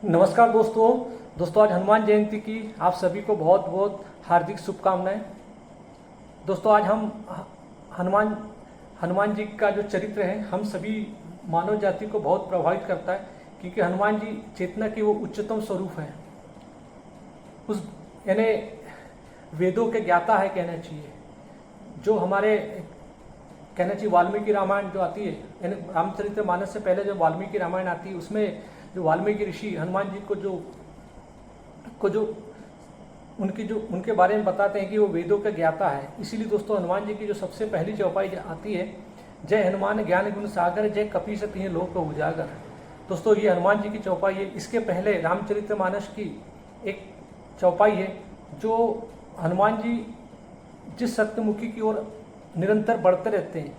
नमस्कार दोस्तों आज हनुमान जयंती की आप सभी को बहुत बहुत हार्दिक शुभकामनाएं। दोस्तों आज हम हनुमान हनुमान जी का जो चरित्र है हम सभी मानव जाति को बहुत प्रभावित करता है, क्योंकि हनुमान जी चेतना के वो उच्चतम स्वरूप है। उस यानी वेदों के ज्ञाता है कहना चाहिए। जो हमारे कहना चाहिए वाल्मीकि रामायण जो आती है, यानी रामचरितमानस से पहले जो वाल्मीकि रामायण आती है, उसमें जो वाल्मीकि ऋषि हनुमान जी को जो उनके बारे में बताते हैं कि वो वेदों का ज्ञाता है। इसीलिए दोस्तों हनुमान जी की जो सबसे पहली चौपाई आती है, जय हनुमान ज्ञान गुण सागर, जय कपीस तिन्हि लोक उजागर। दोस्तों ये हनुमान जी की चौपाई है। इसके पहले रामचरितमानस की एक चौपाई है जो हनुमान जी जिस सत्यमुखी की ओर निरंतर बढ़ते रहते हैं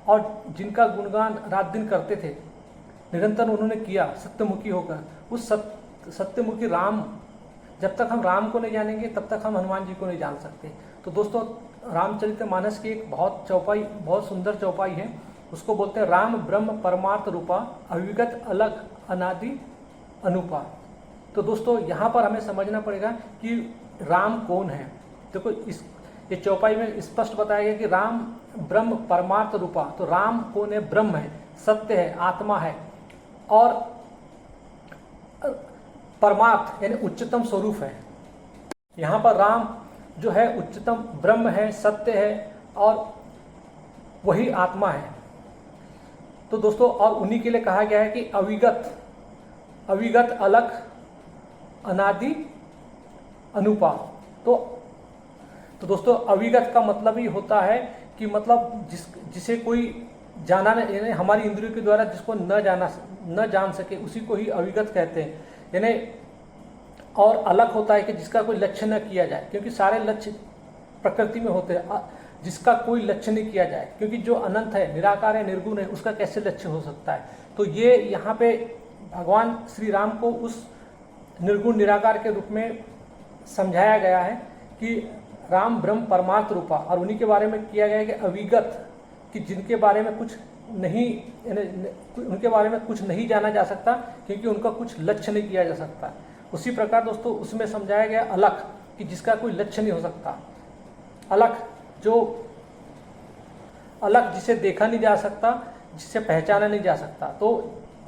और जिनका गुणगान रात दिन करते थे, निरंतर उन्होंने किया सत्यमुखी होकर। उस सत्यमुखी राम, जब तक हम राम को नहीं जानेंगे तब तक हम हनुमान जी को नहीं जान सकते। तो दोस्तों रामचरितमानस की एक बहुत सुंदर चौपाई है, उसको बोलते हैं राम ब्रह्म परमार्थ रूपा, अविगत अलग अनादि अनुपा। तो दोस्तों यहाँ पर हमें समझना पड़ेगा कि राम कौन है। देखो ये चौपाई में स्पष्ट बताया गया कि राम ब्रह्म परमार्थ रूपा। तो राम कौन है? ब्रह्म है, सत्य है, आत्मा है और परमार्थ यानी उच्चतम स्वरूप है। यहाँ पर राम जो है उच्चतम ब्रह्म है, सत्य है और वही आत्मा है। तो दोस्तों और उन्हीं के लिए कहा गया है कि अविगत अलग अनादि अनुपा। तो दोस्तों अविगत का मतलब ही होता है कि मतलब जिसे कोई जाना नहीं, यानी हमारी इंद्रियों के द्वारा जिसको न जान सके उसी को ही अविगत कहते हैं। यानी और अलग होता है कि जिसका कोई लक्ष्य न किया जाए, क्योंकि सारे लक्ष्य प्रकृति में होते हैं। जिसका कोई लक्ष्य नहीं किया जाए, क्योंकि जो अनंत है, निराकार है, निर्गुण है, उसका कैसे लक्ष्य हो सकता है। तो ये यहाँ पे भगवान श्री राम को उस निर्गुण निराकार के रूप में समझाया गया है कि राम ब्रह्म परमार्थ रूपा, और उन्हीं के बारे में किया गया है कि अविगत, कि जिनके बारे में उनके बारे में कुछ नहीं जाना जा सकता, क्योंकि उनका कुछ लक्ष्य नहीं किया जा सकता। उसी प्रकार दोस्तों उसमें समझाया गया अलख, कि जिसका कोई लक्ष्य नहीं हो सकता। अलख जिसे देखा नहीं जा सकता, जिसे पहचाना नहीं जा सकता। तो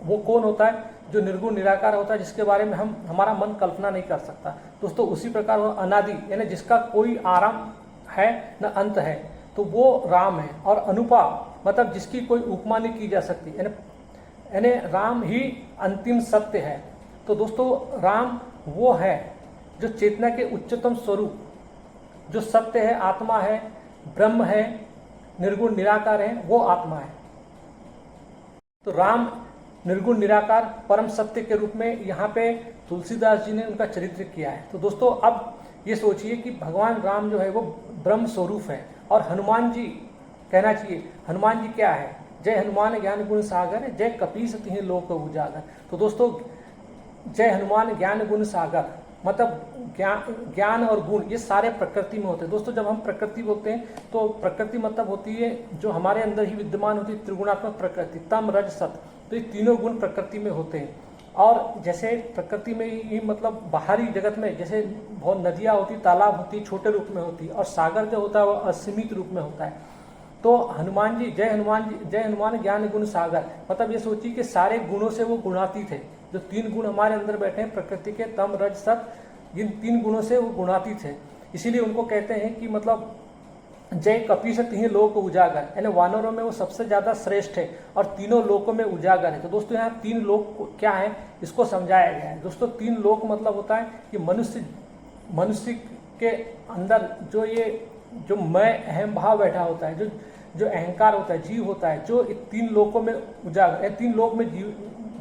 वो कौन होता है? जो निर्गुण निराकार होता है, जिसके बारे में हमारा मन कल्पना नहीं कर सकता। दोस्तों उसी प्रकार वो अनादि, यानी जिसका कोई आरंभ है न अंत है, तो वो राम है। और अनुपा मतलब जिसकी कोई उपमा नहीं की जा सकती, यानी राम ही अंतिम सत्य है। तो दोस्तों राम वो है जो चेतना के उच्चतम स्वरूप, जो सत्य है, आत्मा है, ब्रह्म है, निर्गुण निराकार है, वो आत्मा है। तो राम निर्गुण निराकार परम सत्य के रूप में यहाँ पे तुलसीदास जी ने उनका चरित्र किया है। तो दोस्तों अब ये सोचिए कि भगवान राम जो है वो ब्रह्म स्वरूप है, और हनुमान जी कहना चाहिए हनुमान जी क्या है? जय हनुमान ज्ञान गुण सागर, जय कपीस तिन्हि लोक उजागर। तो दोस्तों जय हनुमान ज्ञान गुण सागर मतलब ज्ञान और गुण ये सारे प्रकृति में होते हैं। दोस्तों जब हम प्रकृति बोलते हैं तो प्रकृति मतलब होती है जो हमारे अंदर ही विद्यमान होती है, त्रिगुणात्मक प्रकृति, तम रज सत। तो ये तीनों गुण प्रकृति में होते हैं। और जैसे प्रकृति में ही मतलब बाहरी जगत में जैसे बहुत नदियाँ होती, तालाब होती, छोटे रूप में होती, और सागर जो होता है वो असीमित रूप में होता है। तो हनुमान जी जय हनुमान ज्ञान गुण सागर मतलब ये सोचिए कि सारे गुणों से वो गुणातीत है। जो तीन गुण हमारे अंदर बैठे हैं प्रकृति के, तम रज सत, इन तीन गुणों से वो गुणातीत है। इसीलिए उनको कहते हैं कि मतलब जय कपीस तिन्हि लोक उजागर, यानी वानरों में वो सबसे ज्यादा श्रेष्ठ है और तीनों लोकों में उजागर है। तो दोस्तों यहाँ तीन लोक क्या है इसको समझाया गया है। दोस्तों तीन लोक मतलब होता है कि मनुष्य के अंदर जो मैं अहम भाव बैठा होता है, जो अहंकार होता है, जीव होता है, जो तीन लोकों में उजागर, तीन लोक में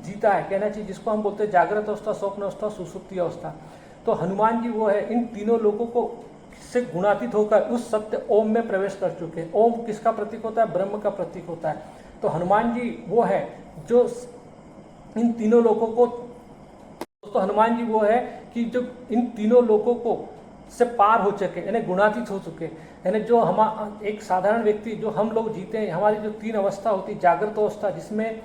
जीता है कहना चाहिए, जिसको हम बोलते हैं जागृत अवस्था, स्वप्न अवस्था, सुषुप्ति अवस्था। तो हनुमान जी वो है, इन तीनों लोकों को से गुणातीत होकर उस सत्य ओम में प्रवेश कर चुके हैं। ओम किसका प्रतीक होता है? ब्रह्म का प्रतीक होता है। तो हनुमान जी वो है जो इन तीनों लोकों को, दोस्तों हनुमान जी वो है कि जो इन तीनों लोकों को से पार हो चुके, यानी गुणातीत हो चुके। यानी जो हम एक साधारण व्यक्ति जो हम लोग जीते हैं, हमारी जो तीन अवस्था होती है, जागृत अवस्था जिसमें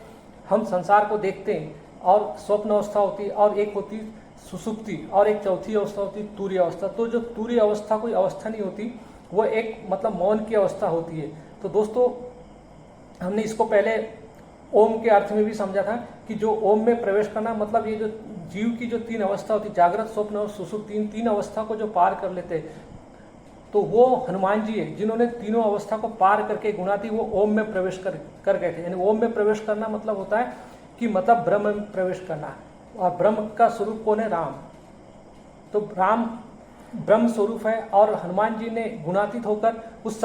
हम संसार को देखते हैं, और स्वप्न अवस्था होती है, और एक होती सुसुप्ति, और एक चौथी अवस्था होती है तुरीय अवस्था। तो जो तुरीय अवस्था कोई अवस्था नहीं होती, वो एक मतलब मौन की अवस्था होती है। तो दोस्तों हमने इसको पहले ओम के अर्थ में भी समझा था कि जो ओम में प्रवेश करना मतलब ये जो जीव की जो 3 अवस्था होती, जागृत, स्वप्न और सुषुप्ति, इन 3 अवस्था को जो पार कर लेते, तो वो हनुमान जी है जिन्होंने तीनों अवस्था को पार करके गुणाती वो ओम में प्रवेश कर गए थे। यानी ओम में प्रवेश करना मतलब होता है कि मतलब ब्रह्म में प्रवेश करना, और ब्रह्म का स्वरूप कौन है? राम। तो राम ब्रह्म स्वरूप है, और हनुमान जी ने गुणातीत होकर उस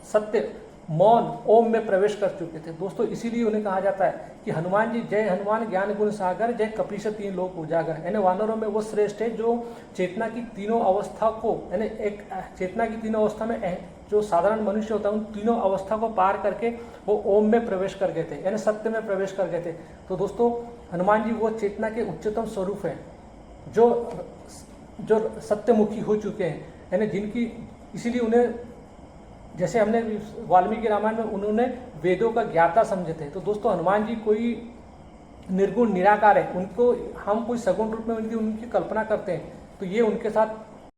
सत्य मौन ओम में प्रवेश कर चुके थे दोस्तों। इसीलिए उन्हें कहा जाता है कि हनुमान जी जय हनुमान ज्ञान गुण सागर, जय कपीश तीन लोक उजागर। यानी वानरों में वो श्रेष्ठ है जो चेतना की तीनों अवस्था को, यानी एक चेतना की तीनों अवस्था में जो साधारण मनुष्य होता है उन तीनों अवस्था को पार करके वो ओम में प्रवेश कर गए थे, यानी सत्य में प्रवेश कर गए थे। तो दोस्तों हनुमान जी वो चेतना के उच्चतम स्वरूप है जो सत्यमुखी हो चुके हैं, यानी जिनकी, इसीलिए उन्हें, जैसे हमने वाल्मीकि रामायण में उन्होंने वेदों का ज्ञाता समझे थे। तो दोस्तों हनुमान जी कोई निर्गुण निराकार है, उनको हम कोई सगुण रूप में उनकी कल्पना करते हैं, तो ये उनके साथ।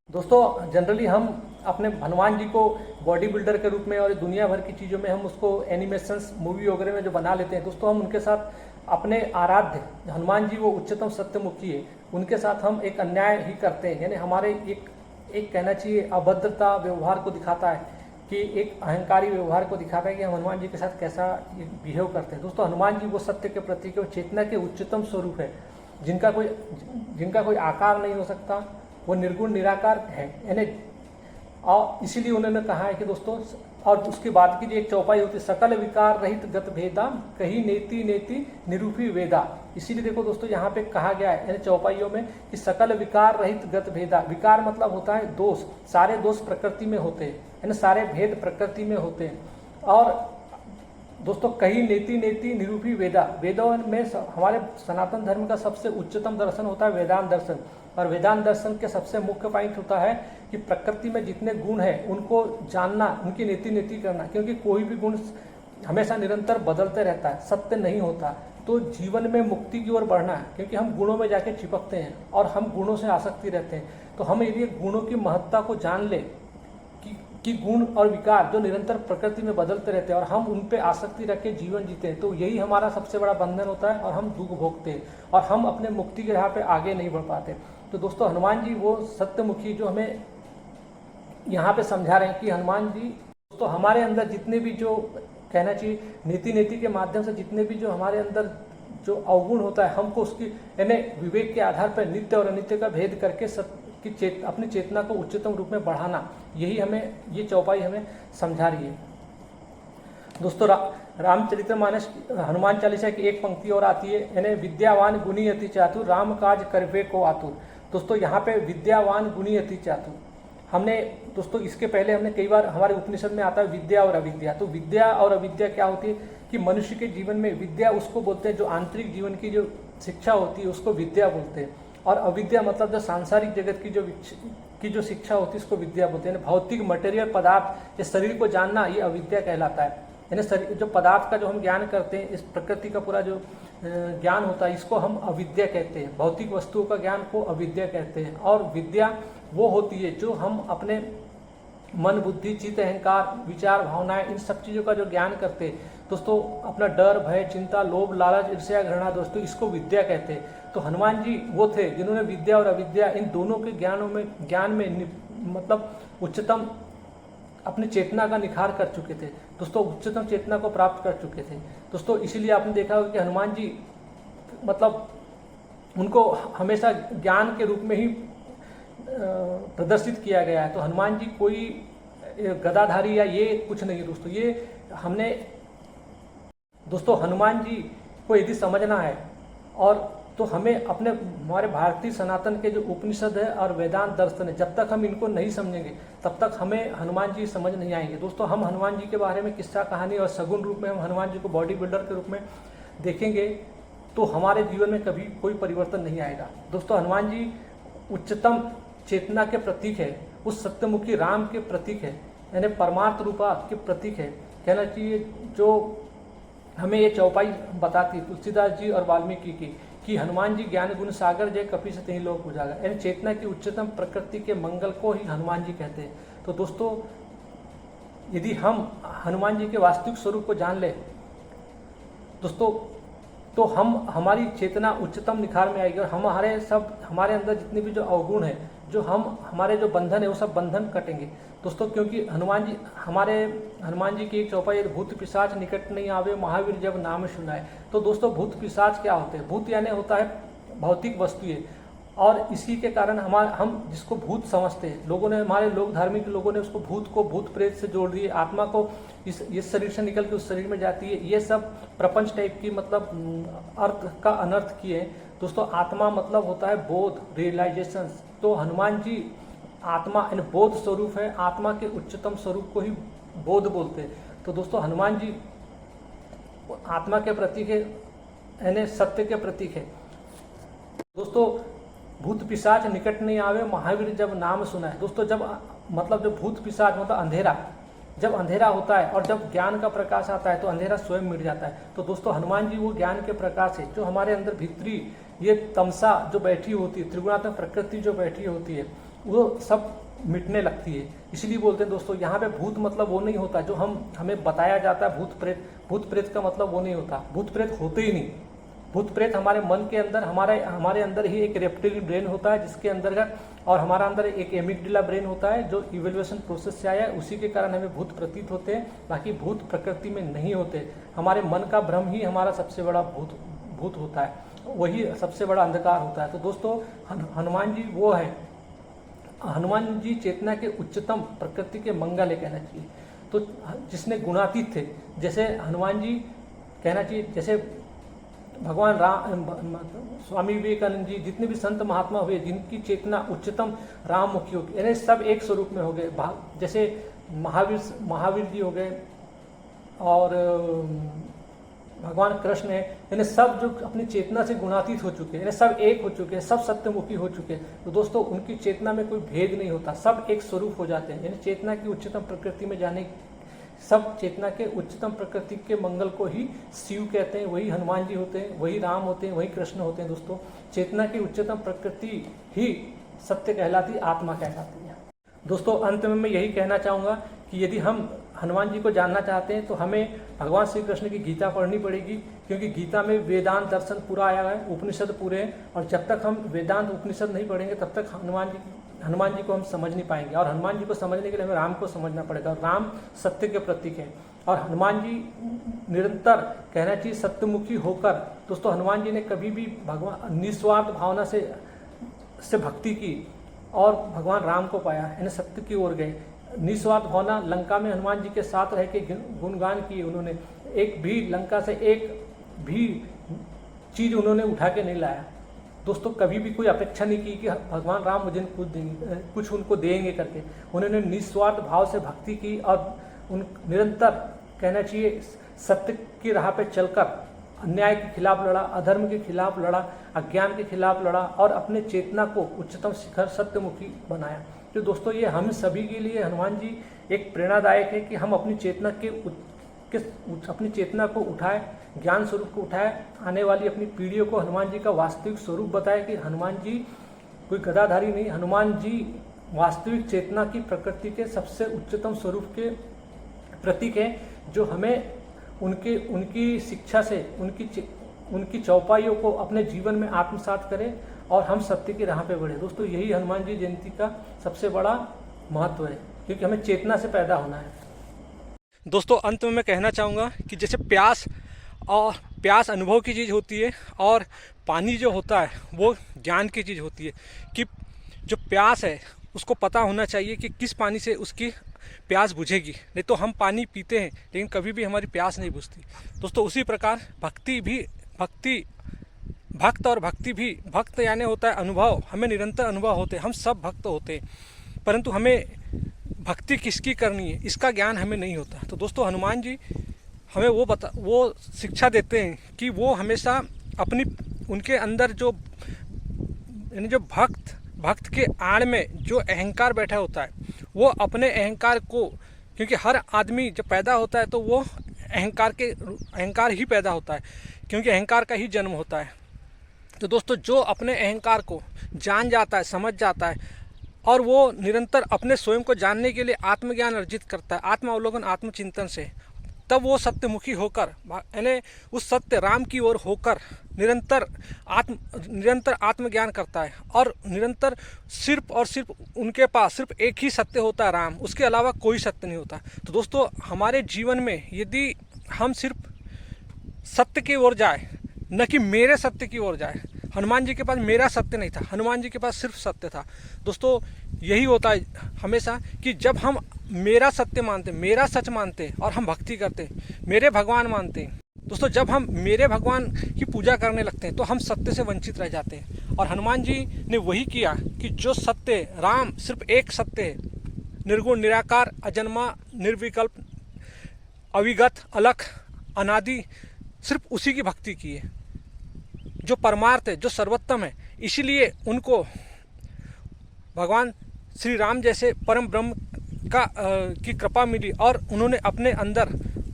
दोस्तों जनरली हम अपने हनुमान जी को बॉडी बिल्डर के रूप में और दुनिया भर की चीज़ों में हम उसको एनिमेशंस मूवी वगैरह में जो बना लेते हैं दोस्तों, हम उनके साथ अपने आराध्य हनुमान जी वो उच्चतम सत्यमुखी है, उनके साथ हम एक अन्याय ही करते हैं। यानी हमारे एक कहना चाहिए अभद्रता व्यवहार को दिखाता है, कि एक अहंकारी व्यवहार को दिखाता है कि हम हनुमान जी के साथ कैसा बिहेव करते हैं। दोस्तों हनुमान जी वो सत्य के प्रतीक है, चेतना के उच्चतम स्वरूप है, जिनका कोई आकार नहीं हो सकता, वो निर्गुण निराकार है। यानी और इसीलिए उन्होंने कहा है कि दोस्तों, और उसके बाद की जो एक चौपाई होती है, सकल विकार रहित गत भेदा, कही नेति नेति निरूपी वेदा। इसीलिए देखो दोस्तों यहाँ पे कहा गया है यानी चौपाइयों में कि सकल विकार रहित गत भेदा। विकार मतलब होता है दोष, सारे दोष प्रकृति में होते हैं, यानी सारे भेद प्रकृति में होते हैं। और दोस्तों कही नेति नेति निरूपी वेदा, वेदों में हमारे सनातन धर्म का सबसे उच्चतम दर्शन होता है वेदांत दर्शन, और वेदांत दर्शन के सबसे मुख्य पॉइंट होता है कि प्रकृति में जितने गुण हैं उनको जानना, उनकी नीति नीति करना, क्योंकि कोई भी गुण हमेशा निरंतर बदलते रहता है, सत्य नहीं होता। तो जीवन में मुक्ति की ओर बढ़ना है, क्योंकि हम गुणों में जाके चिपकते हैं और हम गुणों से आसक्ति रहते हैं। तो हम यदि गुणों की महत्ता को जान ले कि गुण और विकार जो निरंतर प्रकृति में बदलते रहते हैं और हम उन पे आसक्ति रख के जीवन जीते हैं, तो यही हमारा सबसे बड़ा बंधन होता है और हम दुख भोगते हैं और हम अपने मुक्ति के राह पे आगे नहीं बढ़ पाते। तो दोस्तों हनुमान जी वो सत्यमुखी जो हमें यहाँ पे समझा रहे हैं कि हनुमान जी दोस्तों हमारे अंदर जितने भी जो कहना चाहिए नीति के माध्यम से जितने भी जो हमारे अंदर जो अवगुण होता है, हमको उसकी यानी विवेक के आधार पर नित्य और अनित्य का भेद करके अपनी चेतना को उच्चतम रूप में बढ़ाना, यही हमें ये चौपाई हमें समझा रही है। दोस्तों रामचरितमानस हनुमान चालीसा की एक पंक्ति और आती है, यानी विद्यावान गुणी अति चातुर, राम काज करवे को आतुर। दोस्तों यहाँ पे विद्यावान गुणी अति चातुर, हमने दोस्तों इसके पहले हमने कई बार हमारे उपनिषद में आता है विद्या और अविद्या। तो विद्या और अविद्या क्या होती है कि मनुष्य के जीवन में विद्या उसको बोलते हैं जो आंतरिक जीवन की जो शिक्षा होती है उसको विद्या बोलते हैं, और अविद्या मतलब जो सांसारिक जगत की जो शिक्षा होती है उसको विद्या बोलते हैं। भौतिक मटेरियल पदार्थ या शरीर को जानना ये अविद्या कहलाता है। यानी शरीर जो पदार्थ का जो हम ज्ञान करते हैं, इस प्रकृति का पूरा जो ज्ञान होता है इसको हम अविद्या कहते हैं। भौतिक वस्तुओं का ज्ञान को अविद्या कहते हैं। और विद्या वो होती है जो हम अपने मन बुद्धि चित्त अहंकार विचार भावनाएं इन सब चीज़ों का जो ज्ञान करते हैं दोस्तों, अपना डर भय चिंता लोभ लालच ईर्ष्या घृणा दोस्तों इसको विद्या कहते हैं। तो हनुमान जी वो थे जिन्होंने विद्या और अविद्या इन दोनों के ज्ञान में मतलब उच्चतम अपनी चेतना का निखार कर चुके थे दोस्तों, उच्चतम चेतना को प्राप्त कर चुके थे दोस्तों। इसीलिए आपने देखा होगा कि हनुमान जी मतलब उनको हमेशा ज्ञान के रूप में ही प्रदर्शित किया गया है। तो हनुमान जी कोई गदाधारी या ये कुछ नहीं है दोस्तों। ये हमने दोस्तों हनुमान जी को यदि समझना है और तो हमें अपने हमारे भारतीय सनातन के जो उपनिषद है और वेदांत दर्शन है, जब तक हम इनको नहीं समझेंगे तब तक हमें हनुमान जी समझ नहीं आएंगे दोस्तों। हम हनुमान जी के बारे में किस्सा कहानी और सगुण रूप में हम हनुमान जी को बॉडी बिल्डर के रूप में देखेंगे तो हमारे जीवन में कभी कोई परिवर्तन नहीं आएगा दोस्तों। हनुमान जी उच्चतम चेतना के प्रतीक है, उस सत्यमुखी राम के प्रतीक है, यानी परमार्थ रूपा के प्रतीक है। कहना चाहिए जो हमें ये चौपाई बताती है तुलसीदास जी और वाल्मीकि की कि हनुमान जी ज्ञान गुण सागर जय कपि सतहि लोक उजागर, यानी चेतना की उच्चतम प्रकृति के मंगल को ही हनुमान जी कहते हैं। तो दोस्तों यदि हम हनुमान जी के वास्तविक स्वरूप को जान ले दोस्तों, तो हमारी चेतना उच्चतम निखार में आएगी और हमारे अंदर जितने भी जो अवगुण है, जो हमारे जो बंधन है, वो सब बंधन कटेंगे दोस्तों। क्योंकि हनुमान जी की एक चौपाई, भूत पिशाच निकट नहीं आवे महावीर जब नाम सुनाए। तो दोस्तों भूत पिशाच क्या होते हैं? भूत यानी होता है भौतिक वस्तु है, और इसी के कारण हम जिसको भूत समझते हैं, हमारे लोग धार्मिक लोगों ने उसको भूत को भूत प्रेत से जोड़ दिए, आत्मा को इस शरीर से निकल के उस शरीर में जाती है। ये सब प्रपंच टाइप की मतलब अर्थ का अनर्थ किए दोस्तों। आत्मा मतलब होता है बोध, रियलाइजेशन। तो हनुमान जी आत्मा यानी बोध स्वरूप है, आत्मा के उच्चतम स्वरूप को ही बोध बोलते हैं। तो दोस्तों हनुमान जी आत्मा के प्रतीक है, यानी सत्य के प्रतीक है दोस्तों। भूत पिशाच निकट नहीं आवे महावीर जब नाम सुना है दोस्तों। जब मतलब जो भूत पिशाच मतलब अंधेरा, जब अंधेरा होता है और जब ज्ञान का प्रकाश आता है तो अंधेरा स्वयं मिट जाता है। तो दोस्तों हनुमान जी वो ज्ञान के प्रकाश है, जो हमारे अंदर भीतरी ये तमसा जो बैठी होती है, त्रिगुणात्मक प्रकृति जो बैठी होती है, वो सब मिटने लगती है। इसलिए बोलते हैं दोस्तों यहाँ पे भूत मतलब वो नहीं होता जो हमें बताया जाता है भूत प्रेत। भूत प्रेत का मतलब वो नहीं होता, भूत प्रेत होते ही नहीं। भूत प्रेत हमारे मन के अंदर, हमारे अंदर ही एक रेप्टिलियन ब्रेन होता है जिसके अंदर का, और हमारा अंदर एक एमिगडाला ब्रेन होता है जो इवोल्यूशन प्रोसेस से आया है, उसी के कारण हमें भूत प्रतीत होते हैं। बाकी भूत प्रकृति में नहीं होते। हमारे मन का भ्रम ही हमारा सबसे बड़ा भूत होता है, वही सबसे बड़ा अंधकार होता है। तो दोस्तों हनुमान जी वो है, हनुमान जी चेतना के उच्चतम प्रकृति के मंगल है कहना चाहिए। तो जिसने गुणातीत थे, जैसे हनुमान जी कहना चाहिए, जैसे भगवान राम, स्वामी विवेकानंद जी, जितने भी संत महात्मा हुए जिनकी चेतना उच्चतम राम मुखी होगी, यानी सब एक स्वरूप में हो गए। जैसे महावीर जी हो गए और भगवान कृष्ण है, यानी सब जो अपनी चेतना से गुणातीत हो चुके हैं, यानी सब एक हो चुके हैं, सब सत्यमुखी हो चुके हैं। तो दोस्तों उनकी चेतना में कोई भेद नहीं होता, सब एक स्वरूप हो जाते हैं। यानी चेतना की उच्चतम प्रकृति में जाने, सब चेतना के उच्चतम प्रकृति के मंगल को ही शिव कहते हैं, वही हनुमान जी होते हैं, वही राम होते हैं, वही कृष्ण होते हैं। दोस्तों चेतना की उच्चतम प्रकृति ही सत्य कहलाती, आत्मा कहलाती है। दोस्तों अंत में मैं यही कहना चाहूँगा कि यदि हम हनुमान जी को जानना चाहते हैं तो हमें भगवान श्री कृष्ण की गीता पढ़नी पड़ेगी, क्योंकि गीता में वेदांत दर्शन पूरा आया है, उपनिषद पूरे हैं, और जब तक हम वेदांत उपनिषद नहीं पढ़ेंगे तब तक हनुमान जी को हम समझ नहीं पाएंगे। और हनुमान जी को समझने के लिए हमें राम को समझना पड़ेगा। राम सत्य के प्रतीक है, और हनुमान जी निरंतर कहना चाहिए सत्यमुखी होकर। दोस्तों हनुमान जी ने कभी भी भगवान निस्वार्थ भावना से भक्ति की और भगवान राम को पाया, यानी सत्य की ओर गए। निस्वार्थ भावना, लंका में हनुमान जी के साथ रह के गुणगान किए उन्होंने, एक भी लंका से एक भी चीज उन्होंने उठा के नहीं लाया। दोस्तों कभी भी कोई अपेक्षा नहीं की कि भगवान राम मुझे कुछ देंगे, कुछ उनको देंगे करके। उन्होंने निस्वार्थ भाव से भक्ति की और निरंतर कहना चाहिए सत्य की राह पे चलकर अन्याय के खिलाफ लड़ा, अधर्म के खिलाफ लड़ा, अज्ञान के खिलाफ लड़ा, और अपने चेतना को उच्चतम शिखर सत्यमुखी बनाया। तो दोस्तों ये हम सभी के लिए हनुमान जी एक प्रेरणादायक है कि हम अपनी चेतना को उठाए, ज्ञान स्वरूप को उठाए, आने वाली अपनी पीढ़ियों को हनुमान जी का वास्तविक स्वरूप बताए कि हनुमान जी कोई गदाधारी नहीं, हनुमान जी वास्तविक चेतना की प्रकृति के सबसे उच्चतम स्वरूप के प्रतीक है, जो हमें उनकी शिक्षा से, उनकी चौपाइयों को अपने जीवन में आत्मसात करें और हम सत्य की राह पे बढ़े। दोस्तों यही हनुमान जी जयंती का सबसे बड़ा महत्व है, क्योंकि हमें चेतना से पैदा होना है। दोस्तों अंत में मैं कहना चाहूँगा कि जैसे प्यास अनुभव की चीज़ होती है, और पानी जो होता है वो ज्ञान की चीज़ होती है। कि जो प्यास है उसको पता होना चाहिए कि किस पानी से उसकी प्यास बुझेगी, नहीं तो हम पानी पीते हैं लेकिन कभी भी हमारी प्यास नहीं बुझती। दोस्तों उसी प्रकार भक्त यानी होता है अनुभव, हमें निरंतर अनुभव होते हैं, हम सब भक्त होते हैं, परंतु हमें भक्ति किसकी करनी है इसका ज्ञान हमें नहीं होता। तो दोस्तों हनुमान जी हमें वो शिक्षा देते हैं कि वो हमेशा उनके अंदर जो भक्त के आड़ में जो अहंकार बैठा होता है, वो अपने अहंकार को, क्योंकि हर आदमी जब पैदा होता है तो वो अहंकार ही पैदा होता है, क्योंकि अहंकार का ही जन्म होता है। तो दोस्तों, जो अपने अहंकार को जान जाता है, समझ जाता है और वो निरंतर अपने स्वयं को जानने के लिए आत्मज्ञान अर्जित करता है, आत्मावलोकन, आत्मचिंतन से, तब वो सत्यमुखी होकर, यानी उस सत्य राम की ओर होकर निरंतर आत्मज्ञान करता है। और निरंतर सिर्फ और सिर्फ उनके पास सिर्फ एक ही सत्य होता है, राम, उसके अलावा कोई सत्य नहीं होता। तो दोस्तों, हमारे जीवन में यदि हम सिर्फ सत्य की ओर जाए, न कि मेरे सत्य की ओर जाए। हनुमान जी के पास मेरा सत्य नहीं था, हनुमान जी के पास सिर्फ सत्य था। दोस्तों, यही होता है हमेशा कि जब हम मेरा सत्य मानते, मेरा सच मानते और हम भक्ति करते, मेरे भगवान मानते, दोस्तों जब हम मेरे भगवान की पूजा करने लगते हैं तो हम सत्य से वंचित रह जाते हैं। और हनुमान जी ने वही किया कि जो सत्य, राम सिर्फ एक सत्य है, निर्गुण, निराकार, अजन्मा, निर्विकल्प, अविगत, अलख, अनादि, सिर्फ उसी की भक्ति की है, जो परमार्थ है, जो सर्वोत्तम है। इसीलिए उनको भगवान श्री राम जैसे परम ब्रह्म की कृपा मिली और उन्होंने अपने अंदर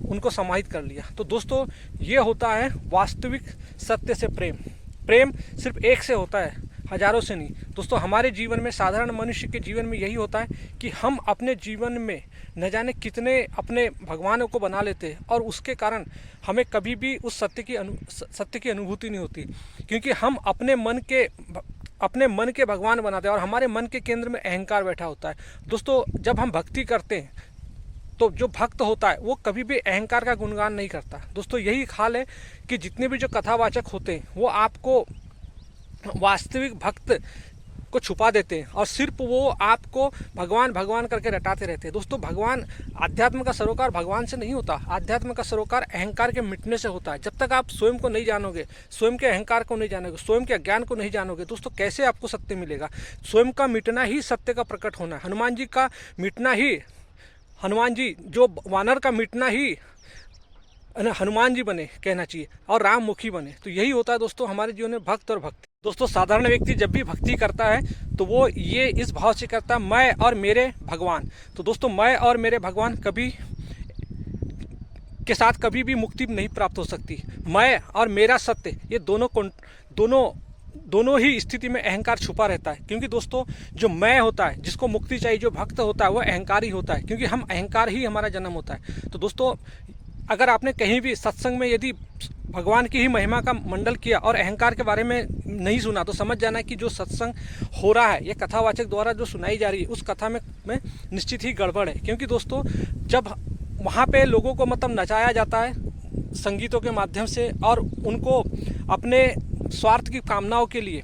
उनको समाहित कर लिया। तो दोस्तों, ये होता है वास्तविक सत्य से प्रेम। प्रेम सिर्फ एक से होता है, हजारों से नहीं। दोस्तों, हमारे जीवन में, साधारण मनुष्य के जीवन में यही होता है कि हम अपने जीवन में न जाने कितने अपने भगवानों को बना लेते हैं और उसके कारण हमें कभी भी उस सत्य की अनुभूति नहीं होती, क्योंकि हम अपने मन के भगवान बनाते हैं और हमारे मन के केंद्र में अहंकार बैठा होता है। दोस्तों, जब हम भक्ति करते हैं तो जो भक्त होता है वो कभी भी अहंकार का गुणगान नहीं करता। दोस्तों, यही हाल है कि जितने भी जो कथावाचक होते हैं वो आपको वास्तविक भक्त को छुपा देते हैं और सिर्फ वो आपको भगवान भगवान करके रटाते रहते हैं। दोस्तों, भगवान, आध्यात्म का सरोकार भगवान से नहीं होता, आध्यात्म का सरोकार अहंकार के मिटने से होता है। जब तक आप स्वयं को नहीं जानोगे, स्वयं के अहंकार को नहीं जानोगे, स्वयं के अज्ञान को नहीं जानोगे, दोस्तों कैसे आपको सत्य मिलेगा? स्वयं का मिटना ही सत्य का प्रकट होना है। हनुमान जी का मिटना ही, हनुमान जी जो वानर का मिटना ही हनुमान जी बने कहना चाहिए और राम मुखी बने। तो यही होता है दोस्तों हमारे जीवन में भक्त और भक्ति। दोस्तों, साधारण व्यक्ति जब भी भक्ति करता है तो वो ये इस भाव से करता है, मैं और मेरे भगवान। तो दोस्तों, मैं और मेरे भगवान के साथ कभी भी मुक्ति नहीं प्राप्त हो सकती। मैं और मेरा सत्य, ये दोनों ही स्थिति में अहंकार छुपा रहता है, क्योंकि दोस्तों जो मैं होता है, जिसको मुक्ति चाहिए, जो भक्त होता है, वह अहंकारी होता है, क्योंकि हम अहंकार ही हमारा जन्म होता है। तो दोस्तों, अगर आपने कहीं भी सत्संग में यदि भगवान की ही महिमा का मंडल किया और अहंकार के बारे में नहीं सुना, तो समझ जाना कि जो सत्संग हो रहा है, ये कथावाचक द्वारा जो सुनाई जा रही है, उस कथा में निश्चित ही गड़बड़ है। क्योंकि दोस्तों, जब वहाँ पे लोगों को मतलब नचाया जाता है संगीतों के माध्यम से और उनको अपने स्वार्थ की कामनाओं के लिए,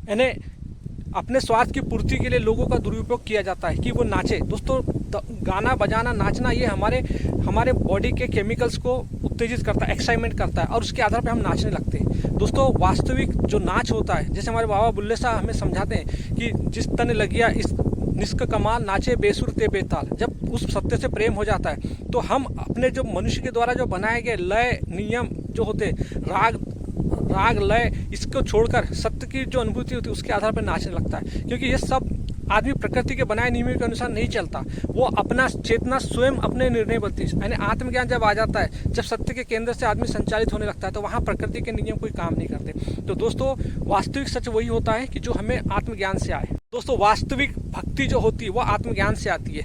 यानी अपने स्वार्थ की पूर्ति के लिए लोगों का दुरुपयोग किया जाता है कि वो नाचे। दोस्तों, गाना बजाना, नाचना, ये हमारे बॉडी के केमिकल्स को उत्तेजित करता है, एक्साइटमेंट करता है और उसके आधार पर हम नाचने लगते हैं। दोस्तों, वास्तविक जो नाच होता है, जैसे हमारे बाबा बुल्ले साहब हमें समझाते हैं कि जिस तन लगिया इस निष्क कमाल, नाचे बेसुर ते बेताल। जब उस सत्य से प्रेम हो जाता है तो हम अपने जो मनुष्य के द्वारा जो बनाए गए लय, नियम जो होते, राग लय, इसको छोड़कर सत्य की जो अनुभूति होती है उसके आधार पर नाचने लगता है। क्योंकि ये सब आदमी प्रकृति के बनाए नियमों के अनुसार नहीं चलता, वो अपना चेतना स्वयं अपने निर्णय बनती है। यानी आत्मज्ञान जब आ जाता है, जब सत्य के केंद्र से आदमी संचालित होने लगता है, तो वहाँ प्रकृति के नियम कोई काम नहीं करते। तो दोस्तों, वास्तविक सच वही होता है कि जो हमें आत्मज्ञान से आए। दोस्तों, वास्तविक भक्ति जो होती है वो आत्मज्ञान से आती है,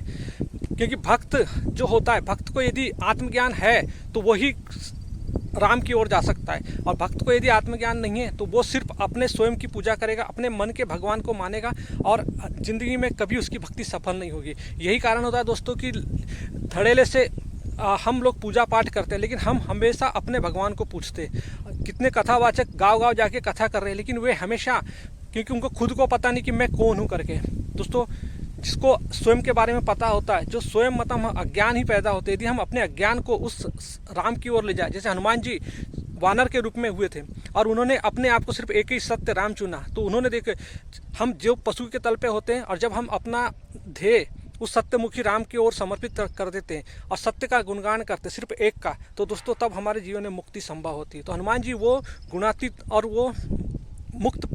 क्योंकि भक्त जो होता है, भक्त को यदि आत्मज्ञान है तो वही राम की ओर जा सकता है, और भक्त को यदि आत्मज्ञान नहीं है तो वो सिर्फ अपने स्वयं की पूजा करेगा, अपने मन के भगवान को मानेगा और जिंदगी में कभी उसकी भक्ति सफल नहीं होगी। यही कारण होता है दोस्तों कि धड़ेले से हम लोग पूजा पाठ करते हैं, लेकिन हम हमेशा अपने भगवान को पूछते हैं। कितने कथावाचक गाँव जाके कथा कर रहे हैं, लेकिन वे हमेशा, क्योंकि उनको खुद को पता नहीं कि मैं कौन हूँ करके। दोस्तों, जिसको स्वयं के बारे में पता होता है, जो स्वयं मतलब अज्ञान ही पैदा होते, यदि हम अपने अज्ञान को उस राम की ओर ले जाए, जैसे हनुमान जी वानर के रूप में हुए थे और उन्होंने अपने आप को सिर्फ एक ही सत्य राम चुना, तो उन्होंने देखे हम जो पशु के तल पे होते हैं और जब हम अपना ध्येय उस सत्यमुखी राम की ओर समर्पित कर देते हैं और सत्य का गुणगान करते सिर्फ एक का, तो दोस्तों तब हमारे जीवन में मुक्ति संभव होती है। तो हनुमान जी वो गुणातीत और वो मुक्त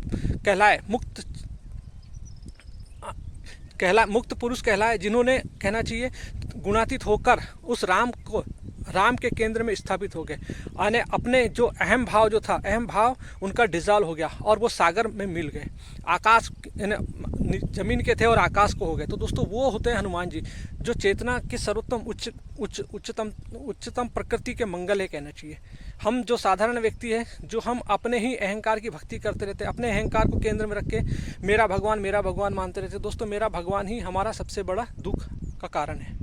पुरुष कहलाए, जिन्होंने कहना चाहिए गुणातीत होकर उस राम को राम के केंद्र में स्थापित हो गए। यानी अपने जो अहम भाव जो था, अहम भाव उनका डिजॉल्व हो गया और वो सागर में मिल गए। आकाश जमीन के थे और आकाश को हो गए। तो दोस्तों वो होते हैं हनुमान जी, जो चेतना की सर्वोत्तम उच्चतम प्रकृति के मंगल है कहना चाहिए। हम जो साधारण व्यक्ति है, जो हम अपने ही अहंकार की भक्ति करते रहते, अपने अहंकार को केंद्र में रख के मेरा भगवान मानते रहते, दोस्तों मेरा भगवान ही हमारा सबसे बड़ा दुख का कारण है।